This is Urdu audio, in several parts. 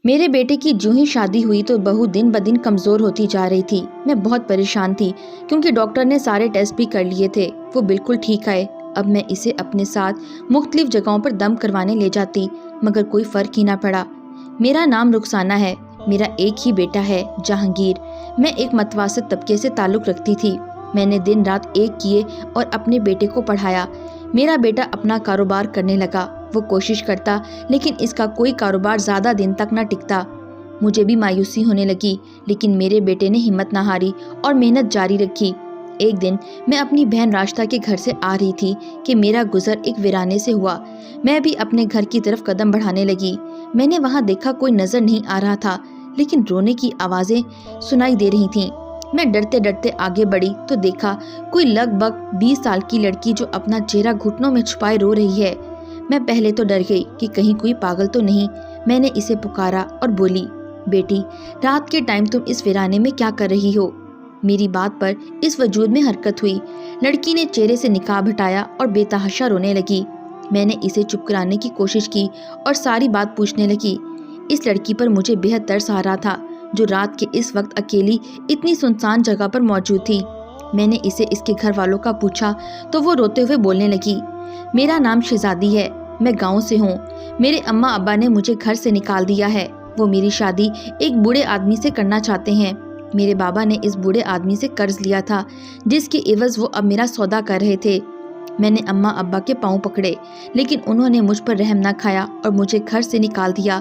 میرے بیٹے کی جو ہی شادی ہوئی تو بہو دن بدن کمزور ہوتی جا رہی تھی۔ میں بہت پریشان تھی کیونکہ ڈاکٹر نے سارے ٹیسٹ بھی کر لیے تھے، وہ بالکل ٹھیک آئے۔ اب میں اسے اپنے ساتھ مختلف جگہوں پر دم کروانے لے جاتی مگر کوئی فرق ہی نہ پڑا۔ میرا نام رخسانہ ہے، میرا ایک ہی بیٹا ہے جہانگیر۔ میں ایک متوسط طبقے سے تعلق رکھتی تھی۔ میں نے دن رات ایک کیے اور اپنے بیٹے کو پڑھایا۔ میرا بیٹا اپنا کاروبار کرنے لگا، وہ کوشش کرتا لیکن اس کا کوئی کاروبار زیادہ دن تک نہ ٹکتا۔ مجھے بھی مایوسی ہونے لگی لیکن میرے بیٹے نے ہمت نہ ہاری اور محنت جاری رکھی۔ ایک دن میں اپنی بہن راشدہ کے گھر سے آ رہی تھی کہ میرا گزر ایک ویرانے سے ہوا۔ میں بھی اپنے گھر کی طرف قدم بڑھانے لگی۔ میں نے وہاں دیکھا کوئی نظر نہیں آ رہا تھا لیکن رونے کی آوازیں سنائی دے رہی تھیں۔ میں ڈرتے ڈرتے آگے بڑھی تو دیکھا کوئی لگ بھگ 20 سال کی لڑکی جو اپنا چہرہ گھٹنوں میں چھپائے رو رہی ہے۔ میں پہلے تو ڈر گئی کہ کہیں کوئی پاگل تو نہیں۔ میں نے اسے پکارا اور بولی، بیٹی رات کے ٹائم تم اس ویرانے میں کیا کر رہی ہو؟ میری بات پر اس وجود میں حرکت ہوئی۔ لڑکی نے چہرے سے نقاب ہٹایا اور بے تحاشا رونے لگی۔ میں نے اسے چپ کرانے کی کوشش کی اور ساری بات پوچھنے لگی۔ اس لڑکی پر مجھے بے حد ترس آ رہا تھا جو رات کے اس وقت اکیلی اتنی سنسان جگہ پر موجود تھی۔ میں نے اسے اس کے گھر والوں کا پوچھا تو وہ روتے ہوئے بولنے لگی، میرا نام شہزادی ہے، میں گاؤں سے ہوں، میرے اماں ابا نے مجھے گھر سے نکال دیا ہے، وہ میری شادی ایک بوڑھے آدمی سے کرنا چاہتے ہیں۔ میرے بابا نے اس بوڑھے آدمی سے قرض لیا تھا جس کے عوض وہ اب میرا سودا کر رہے تھے۔ میں نے اماں ابا کے پاؤں پکڑے لیکن انہوں نے مجھ پر رحم نہ کھایا اور مجھے گھر سے نکال دیا۔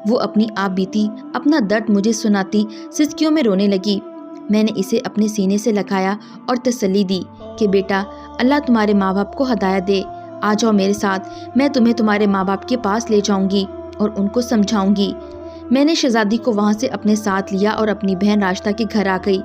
وہ اپنی آپ بیتی اپنا درد مجھے سناتی سسکیوں میں رونے لگی۔ میں نے اسے اپنے سینے سے لگایا اور تسلی دی کہ بیٹا اللہ تمہارے ماں باپ کو ہدایت دے، آ جاؤ میرے ساتھ، میں تمہیں تمہارے ماں باپ کے پاس لے جاؤں گی اور ان کو سمجھاؤں گی۔ میں نے شہزادی کو وہاں سے اپنے ساتھ لیا اور اپنی بہن راشدہ کے گھر آ گئی۔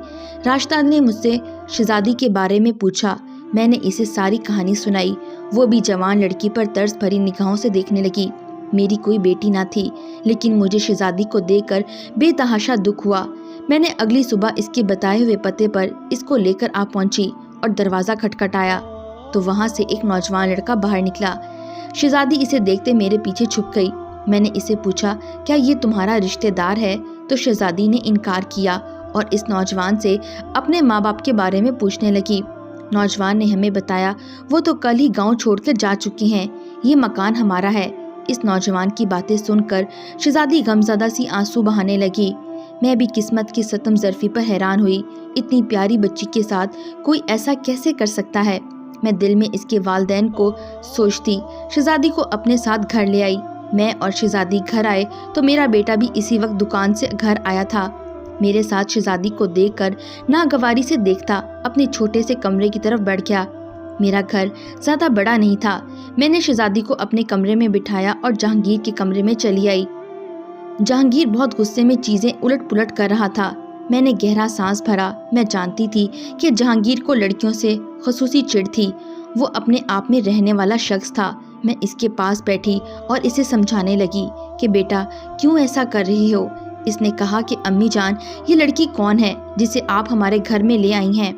راشدہ نے مجھ سے شہزادی کے بارے میں پوچھا۔ میں نے اسے ساری کہانی سنائی۔ وہ بھی جوان لڑکی پر ترس بھری نگاہوں سے دیکھنے لگی۔ میری کوئی بیٹی نہ تھی لیکن مجھے شہزادی کو دیکھ کر بے تحاشا دکھ ہوا۔ میں نے اگلی صبح اس کے بتائے ہوئے پتے پر اس کو لے کر آ پہنچی اور دروازہ کھٹکھٹایا تو وہاں سے ایک نوجوان لڑکا باہر نکلا۔ شہزادی اسے دیکھتے میرے پیچھے چھپ گئی۔ میں نے اسے پوچھا، کیا یہ تمہارا رشتہ دار ہے؟ تو شہزادی نے انکار کیا اور اس نوجوان سے اپنے ماں باپ کے بارے میں پوچھنے لگی۔ نوجوان نے ہمیں بتایا وہ تو کل ہی گاؤں چھوڑ کر جا چکے ہیں، یہ مکان ہمارا ہے۔ اس نوجوان کی باتیں سن کر شہزادی غمزدہ سی آنسو بہانے لگی۔ میں بھی قسمت کی ستم ظرفی پر حیران ہوئی۔ اتنی پیاری بچی کے ساتھ کوئی ایسا کیسے کر سکتا ہے؟ میں دل میں اس کے والدین کو سوچتی شہزادی کو اپنے ساتھ گھر لے آئی۔ میں اور شہزادی گھر آئے تو میرا بیٹا بھی اسی وقت دکان سے گھر آیا تھا۔ میرے ساتھ شہزادی کو دیکھ کر ناگواری سے دیکھتا اپنے چھوٹے سے کمرے کی طرف بڑھ گیا۔ میرا گھر زیادہ بڑا نہیں تھا۔ میں نے شہزادی کو اپنے کمرے میں بٹھایا اور جہانگیر کے کمرے میں چلی آئی۔ جہانگیر بہت غصے میں چیزیں الٹ پلٹ کر رہا تھا۔ میں نے گہرا سانس بھرا۔ میں جانتی تھی کہ جہانگیر کو لڑکیوں سے خصوصی چڑ تھی، وہ اپنے آپ میں رہنے والا شخص تھا۔ میں اس کے پاس بیٹھی اور اسے سمجھانے لگی کہ بیٹا کیوں ایسا کر رہے ہو؟ اس نے کہا کہ امی جان یہ لڑکی کون ہے جسے آپ ہمارے گھر میں لے آئی ہیں؟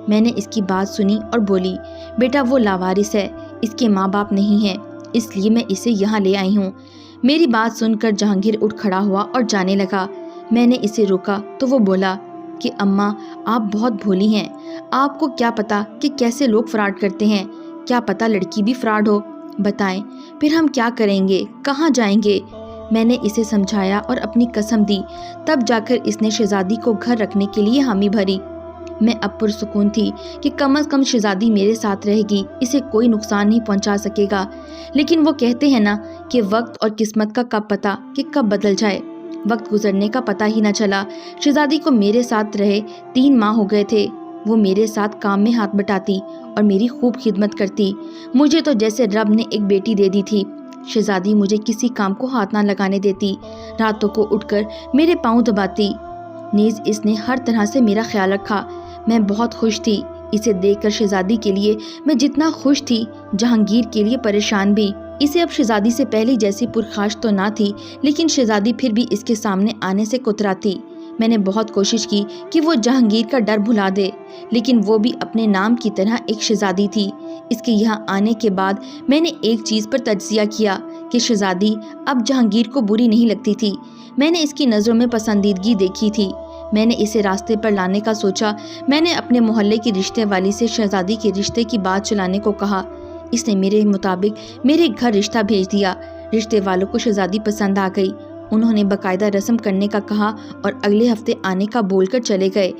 میں نے اس کی بات سنی اور بولی، بیٹا وہ لاوارث ہے، اس کے ماں باپ نہیں ہیں، اس لیے میں اسے یہاں لے آئی ہوں۔ میری بات سن کر جہانگیر اٹھ کھڑا ہوا اور جانے لگا۔ میں نے اسے روکا تو وہ بولا کہ اماں آپ بہت بھولی ہیں، آپ کو کیا پتا کہ کیسے لوگ فراڈ کرتے ہیں، کیا پتا لڑکی بھی فراڈ ہو، بتائیں پھر ہم کیا کریں گے، کہاں جائیں گے؟ میں نے اسے سمجھایا اور اپنی قسم دی، تب جا کر اس نے شہزادی کو گھر رکھنے کے لیے حامی بھری۔ میں اب پرسکون تھی کہ کم از کم شہزادی میرے ساتھ رہے گی، اسے کوئی نقصان نہیں پہنچا سکے گا۔ لیکن وہ کہتے ہیں نا کہ وقت اور قسمت کا کب پتہ کہ کب بدل جائے۔ وقت گزرنے کا پتہ ہی نہ چلا۔ شہزادی کو میرے ساتھ رہے 3 ماہ ہو گئے تھے۔ وہ میرے ساتھ کام میں ہاتھ بٹاتی اور میری خوب خدمت کرتی۔ مجھے تو جیسے رب نے ایک بیٹی دے دی تھی۔ شہزادی مجھے کسی کام کو ہاتھ نہ لگانے دیتی، راتوں کو اٹھ کر میرے پاؤں دباتی، نیز اس نے ہر طرح سے میرا خیال رکھا۔ میں بہت خوش تھی۔ اسے دیکھ کر شہزادی کے لیے میں جتنا خوش تھی، جہانگیر کے لیے پریشان بھی۔ اسے اب شہزادی سے پہلی جیسی پرخاش تو نہ تھی، لیکن شہزادی پھر بھی اس کے سامنے آنے سے کتراتی۔ میں نے بہت کوشش کی کہ وہ جہانگیر کا ڈر بھلا دے، لیکن وہ بھی اپنے نام کی طرح ایک شہزادی تھی۔ اس کے یہاں آنے کے بعد میں نے ایک چیز پر تجزیہ کیا کہ شہزادی اب جہانگیر کو بری نہیں لگتی تھی۔ میں نے اس کی نظروں میں پسندیدگی دیکھی تھی۔ میں نے اسے راستے پر لانے کا سوچا۔ میں نے اپنے محلے کی رشتے والی سے شہزادی کے رشتے کی بات چلانے کو کہا۔ اس نے میرے مطابق میرے گھر رشتہ بھیج دیا۔ رشتے والوں کو شہزادی پسند آ گئی۔ انہوں نے باقاعدہ رسم کرنے کا کہا اور اگلے ہفتے آنے کا بول کر چلے گئے۔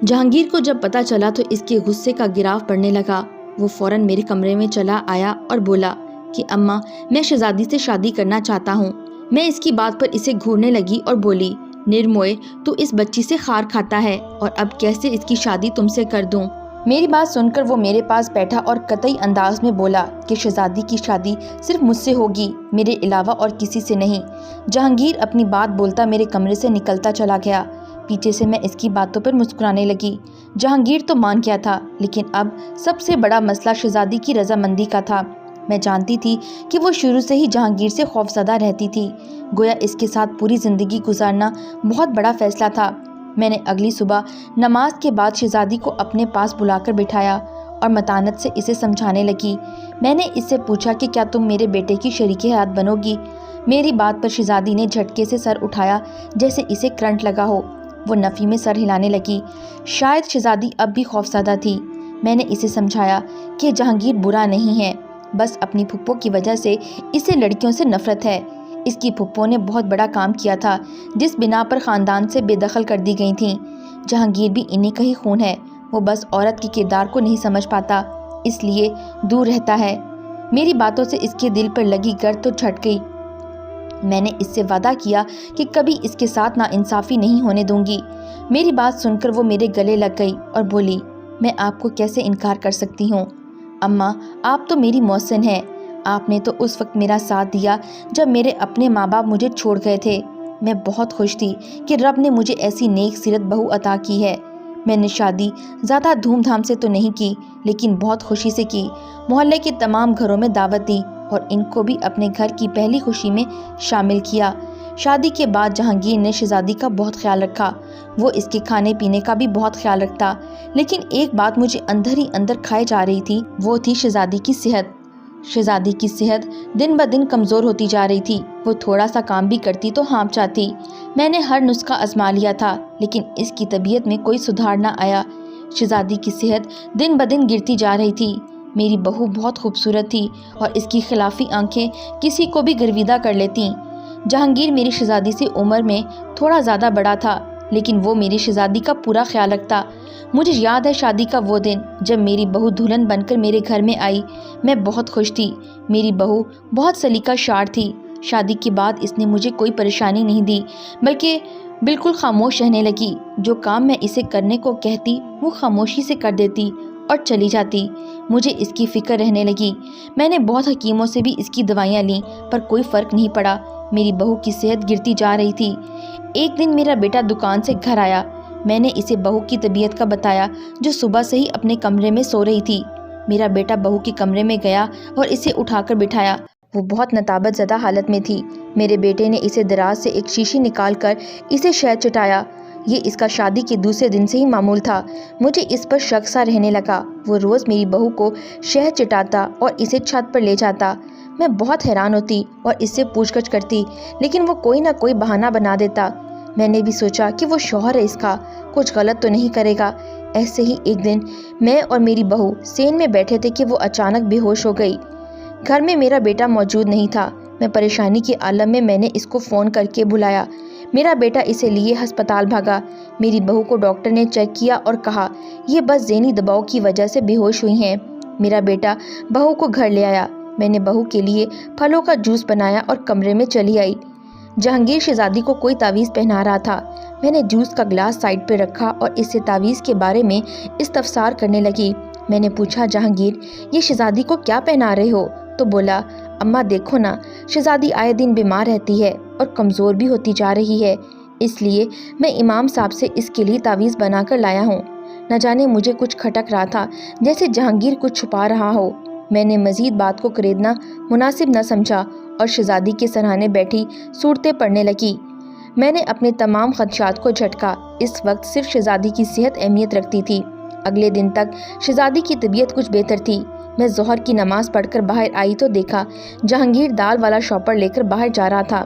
جہانگیر کو جب پتہ چلا تو اس کے غصے کا گراف بڑھنے لگا۔ وہ فوراً میرے کمرے میں چلا آیا اور بولا کہ اماں، میں شہزادی سے شادی کرنا چاہتا ہوں۔ میں اس کی بات پر اسے گھورنے لگی اور بولی، نرموئے، تو اس بچی سے خار کھاتا ہے اور اب کیسے اس کی شادی تم سے کر دوں؟ میری بات سن کر وہ میرے پاس بیٹھا اور قطعی انداز میں بولا کہ شہزادی کی شادی صرف مجھ سے ہوگی، میرے علاوہ اور کسی سے نہیں۔ جہانگیر اپنی بات بولتا میرے کمرے سے نکلتا چلا گیا۔ پیچھے سے میں اس کی باتوں پر مسکرانے لگی۔ جہانگیر تو مان گیا تھا، لیکن اب سب سے بڑا مسئلہ شہزادی کی رضامندی کا تھا۔ میں جانتی تھی کہ وہ شروع سے ہی جہانگیر سے خوفزدہ رہتی تھی، گویا اس کے ساتھ پوری زندگی گزارنا بہت بڑا فیصلہ تھا۔ میں نے اگلی صبح نماز کے بعد شہزادی کو اپنے پاس بلا کر بٹھایا اور متانت سے اسے سمجھانے لگی۔ میں نے اس سے پوچھا کہ کیا تم میرے بیٹے کی شریک حیات بنو گی؟ میری بات پر شہزادی نے جھٹکے سے سر اٹھایا جیسے اسے کرنٹ لگا ہو۔ وہ نفی میں سر ہلانے لگی۔ شاید شہزادی اب بھی خوفزدہ تھی۔ میں نے اسے سمجھایا کہ جہانگیر برا نہیں ہے، بس اپنی پھپھو کی وجہ سے اسے لڑکیوں سے نفرت ہے۔ اس کی پھپھو نے بہت بڑا کام کیا تھا جس بنا پر خاندان سے بے دخل کر دی گئی تھیں۔ جہانگیر بھی انہیں کا ہی خون ہے، وہ بس عورت کے کردار کو نہیں سمجھ پاتا، اس لیے دور رہتا ہے۔ میری باتوں سے اس کے دل پر لگی گرد تو چھٹ گئی۔ میں نے اس سے وعدہ کیا کہ کبھی اس کے ساتھ ناانصافی نہیں ہونے دوں گی۔ میری بات سن کر وہ میرے گلے لگ گئی اور بولی، میں آپ کو کیسے انکار کر سکتی ہوں؟ اماں، آپ تو میری محسن ہیں۔ آپ نے تو اس وقت میرا ساتھ دیا جب میرے اپنے ماں باپ مجھے چھوڑ گئے تھے۔ میں بہت خوش تھی کہ رب نے مجھے ایسی نیک سیرت بہو عطا کی ہے۔ میں نے شادی زیادہ دھوم دھام سے تو نہیں کی، لیکن بہت خوشی سے کی۔ محلے کے تمام گھروں میں دعوت دی اور ان کو بھی اپنے گھر کی پہلی خوشی میں شامل کیا۔ شادی کے بعد جہانگیر نے شہزادی کا بہت خیال رکھا۔ وہ اس کے کھانے پینے کا بھی بہت خیال رکھتا، لیکن ایک بات مجھے اندر ہی اندر کھائے جا رہی تھی، وہ تھی شہزادی کی صحت۔ شہزادی کی صحت دن بدن کمزور ہوتی جا رہی تھی۔ وہ تھوڑا سا کام بھی کرتی تو ہانپ جاتی۔ میں نے ہر نسخہ آزما لیا تھا، لیکن اس کی طبیعت میں کوئی سدھار نہ آیا۔ شہزادی کی صحت دن بدن گرتی جا رہی تھی۔ میری بہو بہت خوبصورت تھی اور اس کی خلافی آنکھیں کسی کو بھی گرویدہ کر لیتیں۔ جہانگیر میری شہزادی سے عمر میں تھوڑا زیادہ بڑا تھا، لیکن وہ میری شہزادی کا پورا خیال رکھتا۔ مجھے یاد ہے شادی کا وہ دن جب میری بہو دلہن بن کر میرے گھر میں آئی۔ میں بہت خوش تھی۔ میری بہو بہت سلیقہ شار تھی۔ شادی کے بعد اس نے مجھے کوئی پریشانی نہیں دی، بلکہ بالکل خاموش رہنے لگی۔ جو کام میں اسے کرنے کو کہتی وہ خاموشی سے کر دیتی اور چلی جاتی۔ مجھے اس کی فکر رہنے لگی۔ میں نے بہت حکیموں سے بھی اس کی دوائیاں لیں، پر کوئی فرق نہیں پڑا۔ میری بہو کی صحت گرتی جا رہی تھی۔ ایک دن میرا بیٹا دکان سے گھر آیا۔ میں نے اسے بہو کی طبیعت کا بتایا، جو صبح سے ہی اپنے کمرے میں سو رہی تھی۔ میرا بیٹا بہو کے کمرے میں گیا اور اسے اٹھا کر بٹھایا۔ وہ بہت نتابت زدہ حالت میں تھی۔ میرے بیٹے نے اسے دراز سے ایک شیشی نکال کر اسے شہد چٹایا۔ یہ اس کا شادی کے دوسرے دن سے ہی معمول تھا۔ مجھے اس پر شک سا رہنے لگا۔ وہ روز میری بہو کو شہد چٹاتا اور اسے چھت پر لے جاتا۔ میں بہت حیران ہوتی اور اس سے پوچھ گچھ کرتی، لیکن وہ کوئی نہ کوئی بہانہ بنا دیتا۔ میں نے بھی سوچا کہ وہ شوہر ہے اس کا، کچھ غلط تو نہیں کرے گا۔ ایسے ہی ایک دن میں اور میری بہو سین میں بیٹھے تھے کہ وہ اچانک بے ہوش ہو گئی۔ گھر میں میرا بیٹا موجود نہیں تھا۔ میں پریشانی کے عالم میں نے اس کو فون کر کے بلایا۔ میرا بیٹا اسے لیے ہسپتال بھاگا۔ میری بہو کو ڈاکٹر نے چیک کیا اور کہا یہ بس ذہنی دباؤ کی وجہ سے بے ہوش ہوئی ہیں۔ میرا بیٹا بہو کو گھر لے آیا۔ میں نے بہو کے لیے پھلوں کا جوس بنایا اور کمرے میں چلی آئی۔ جہانگیر شہزادی کو کوئی تعویذ پہنا رہا تھا۔ میں نے جوس کا گلاس سائڈ پہ رکھا اور اس سے تعویذ کے بارے میں استفسار کرنے لگی۔ میں نے پوچھا، جہانگیر یہ شہزادی کو کیا پہنا رہے ہو؟ تو بولا، اماں دیکھو نا، شہزادی آئے دن بیمار رہتی ہے اور کمزور بھی ہوتی جا رہی ہے، اس لیے میں امام صاحب سے اس کے لیے تعویذ بنا کر لایا ہوں۔ نہ جانے مجھے کچھ کھٹک رہا تھا، جیسے جہانگیر کچھ چھپا رہا ہو۔ میں نے مزید بات کو کریدنا مناسب نہ سمجھا اور شہزادی کے سرہانے بیٹھی صورتیں پڑھنے لگی۔ میں نے اپنے تمام خدشات کو جھٹکا۔ اس وقت صرف شہزادی کی صحت اہمیت رکھتی تھی۔ اگلے دن تک شہزادی کی طبیعت کچھ بہتر تھی۔ میں ظہر کی نماز پڑھ کر باہر آئی تو دیکھا جہانگیر دال والا شاپر لے کر باہر جا رہا تھا۔